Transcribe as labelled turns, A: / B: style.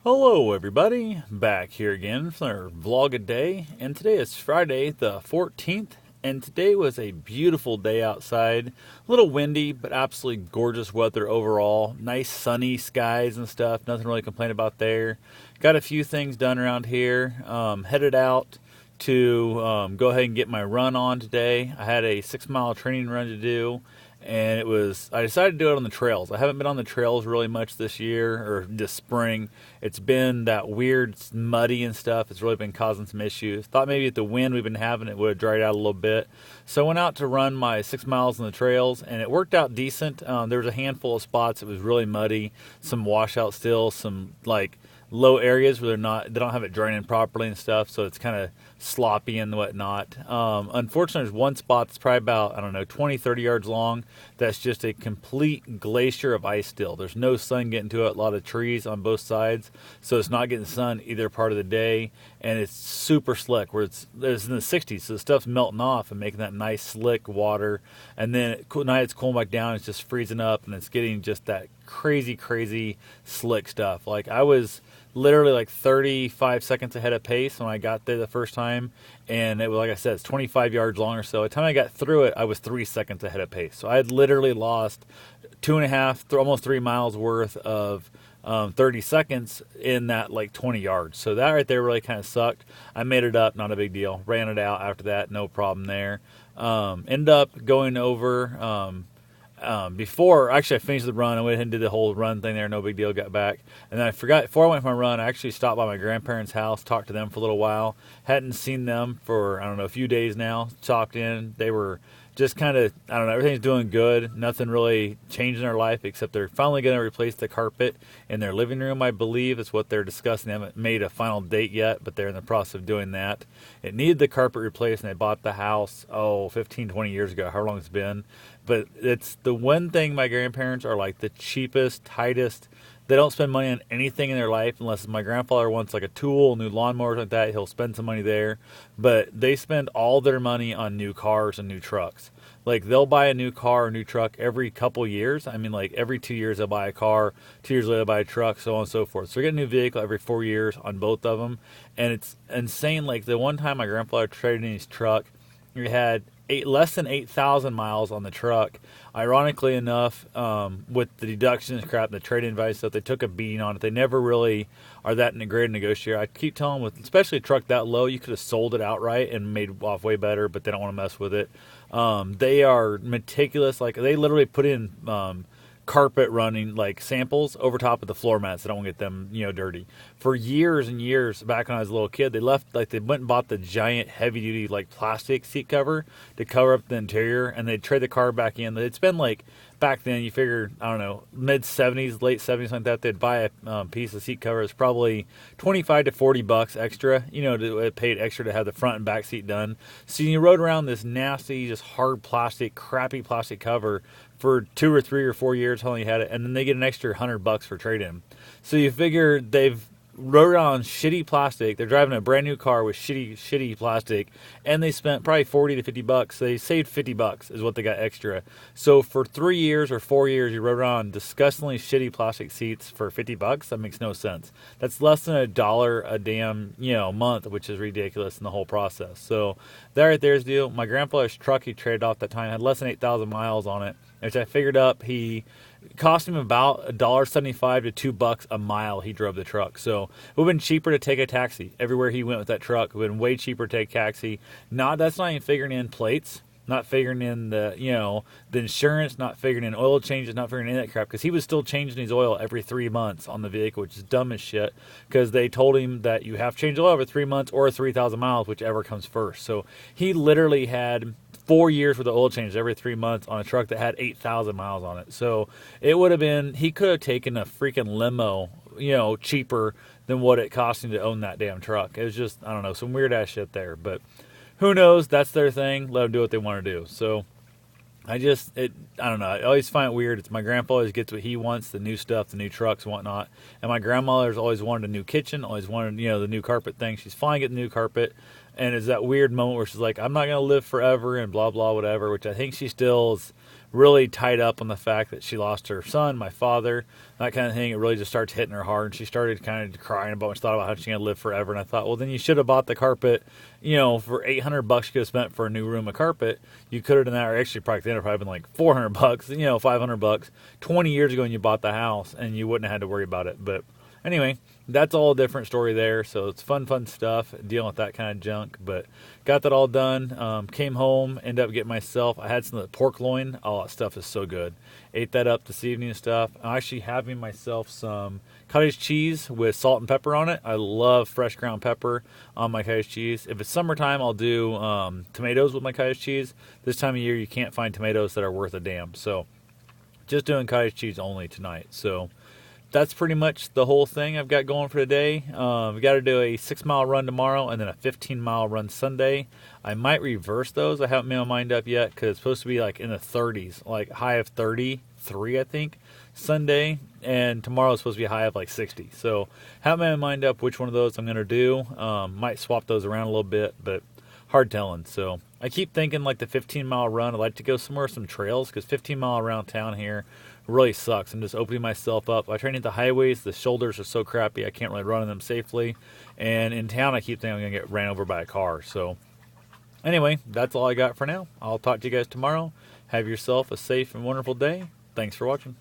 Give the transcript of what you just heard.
A: Hello, everybody. Back here again for our vlog a day. And today is Friday the 14th. And today was a beautiful day outside. A little windy, but absolutely gorgeous weather overall. Nice sunny skies and stuff. Nothing really to complain about there. Got a few things done around here. Headed out to go ahead and get my run on today. I had a 6 mile training run to do. And I decided to do it on the trails. I haven't been on the trails really much this year or this spring. It's been that weird muddy and stuff. It's really been causing some issues. Thought maybe with the wind we've been having it would have dried out a little bit. So I went out to run my 6 miles on the trails and it worked out decent. There was a handful of spots. It was really muddy, some washout still, some like low areas where they don't have it draining properly and stuff, so it's kind of sloppy and whatnot. Unfortunately, there's one spot that's probably about, I don't know, 20-30 yards long that's just a complete glacier of ice still. There's no sun getting to it, a lot of trees on both sides, so it's not getting sun either part of the day, and it's super slick where it's in the 60s, so the stuff's melting off and making that nice slick water, and then at night it's cooling back down, it's just freezing up, and it's getting just that crazy slick stuff. Like I was literally like 35 seconds ahead of pace when I got there the first time, and it was, like I said, it's 25 yards long or so. By the time I got through it, I was 3 seconds ahead of pace. So I had literally lost 2.5, almost 3 miles worth of 30 seconds in that like 20 yards. So that right there really kind of sucked. I made it up, not a big deal. Ran it out after that, no problem there. Ended up going over. Before actually I finished the run, I went ahead and did the whole run thing there, no big deal, got back. And then I forgot, before I went for my run, I actually stopped by my grandparents' house, talked to them for a little while. Hadn't seen them for, I don't know, a few days now. Stopped in. They were just kind of, I don't know, everything's doing good. Nothing really changed in their life except they're finally going to replace the carpet in their living room, I believe is what they're discussing. They haven't made a final date yet, but they're in the process of doing that. It needed the carpet replaced, and they bought the house, 15, 20 years ago, how long it's been. But it's the one thing, my grandparents are like the cheapest, tightest. They don't spend money on anything in their life unless my grandfather wants like a tool, new lawnmowers like that. He'll spend some money there. But they spend all their money on new cars and new trucks. Like they'll buy a new car or new truck every couple years. I mean, like every 2 years they'll buy a car. 2 years later they'll buy a truck, so on and so forth. So they get a new vehicle every 4 years on both of them. And it's insane. Like the one time my grandfather traded in his truck, he had less than 8,000 miles on the truck. Ironically enough, with the deductions crap, the trade-in advice stuff, they took a beating on it. They never really are that great a negotiator. I keep telling them, with especially a truck that low, you could have sold it outright and made off way better, but they don't want to mess with it. They are meticulous. Like they literally put in carpet running like samples over top of the floor mats. They don't want to get them, dirty. For years and years back when I was a little kid, they went and bought the giant heavy duty like plastic seat cover to cover up the interior, and they'd trade the car back in. It's been like back then, you figure, I don't know, mid 70s, late 70s, like that, they'd buy a piece of seat cover. It's probably 25 to 40 bucks extra, it paid extra to have the front and back seat done. So you rode around this nasty, just hard plastic, crappy plastic cover for 2 or 3 or 4 years, how long you had it, and then they get an extra $100 for trade-in. So you figure they've rode on shitty plastic. They're driving a brand new car with shitty plastic, and they spent probably 40 to 50 bucks. They saved 50 bucks is what they got extra. So for 3 years or 4 years, you rode on disgustingly shitty plastic seats for 50 bucks. That makes no sense. That's less than $1 a damn, month, which is ridiculous in the whole process. So that right there is the deal. My grandfather's truck he traded off that time had less than 8,000 miles on it, which I figured up cost him about $1.75 to $2 a mile he drove the truck. So it would have been cheaper to take a taxi. Everywhere he went with that truck, it would have been way cheaper to take a taxi. That's not even figuring in plates, not figuring in the insurance, not figuring in oil changes, not figuring in that crap, because he was still changing his oil every 3 months on the vehicle, which is dumb as shit, because they told him that you have to change oil every 3 months or 3,000 miles, whichever comes first. So he literally had 4 years worth of oil changes every 3 months on a truck that had 8,000 miles on it. So it would have been, he could have taken a freaking limo, cheaper than what it cost him to own that damn truck. It was just, I don't know, some weird ass shit there. But who knows? That's their thing. Let them do what they want to do. So I don't know. I always find it weird. It's my grandpa always gets what he wants, the new stuff, the new trucks and whatnot. And my grandmother's always wanted a new kitchen, always wanted, the new carpet thing. She's finally getting the new carpet. And it's that weird moment where she's like, I'm not going to live forever and blah, blah, whatever, which I think she still is really tied up on the fact that she lost her son, my father, that kind of thing. It really just starts hitting her hard, and she started kind of crying about. She thought about how she's going to live forever, and I thought, well, then you should have bought the carpet, for $800 you could have spent for a new room of carpet. You could have done that, or actually probably the end probably been like $400, $500 20 years ago when you bought the house, and you wouldn't have had to worry about it. But anyway, that's all a different story there. So it's fun stuff dealing with that kind of junk. But got that all done. Came home, ended up getting myself. I had some of the pork loin. Oh, that stuff is so good. Ate that up this evening and stuff. I'm actually having myself some cottage cheese with salt and pepper on it. I love fresh ground pepper on my cottage cheese. If it's summertime, I'll do tomatoes with my cottage cheese. This time of year, you can't find tomatoes that are worth a damn. So just doing cottage cheese only tonight. So that's pretty much the whole thing I've got going for today. We got to do a 6-mile run tomorrow and then a 15-mile run Sunday. I might reverse those. I haven't made my mind up yet because it's supposed to be like in the 30s, like high of 33, I think, Sunday. And tomorrow is supposed to be a high of like 60. So haven't made my mind up which one of those I'm going to do. Might swap those around a little bit, but hard telling. So I keep thinking like the 15-mile run. I'd like to go somewhere, some trails, because 15-mile around town here really sucks. I'm just opening myself up. I try to hit the highways. The shoulders are so crappy. I can't really run on them safely. And in town, I keep thinking I'm going to get ran over by a car. So anyway, that's all I got for now. I'll talk to you guys tomorrow. Have yourself a safe and wonderful day. Thanks for watching.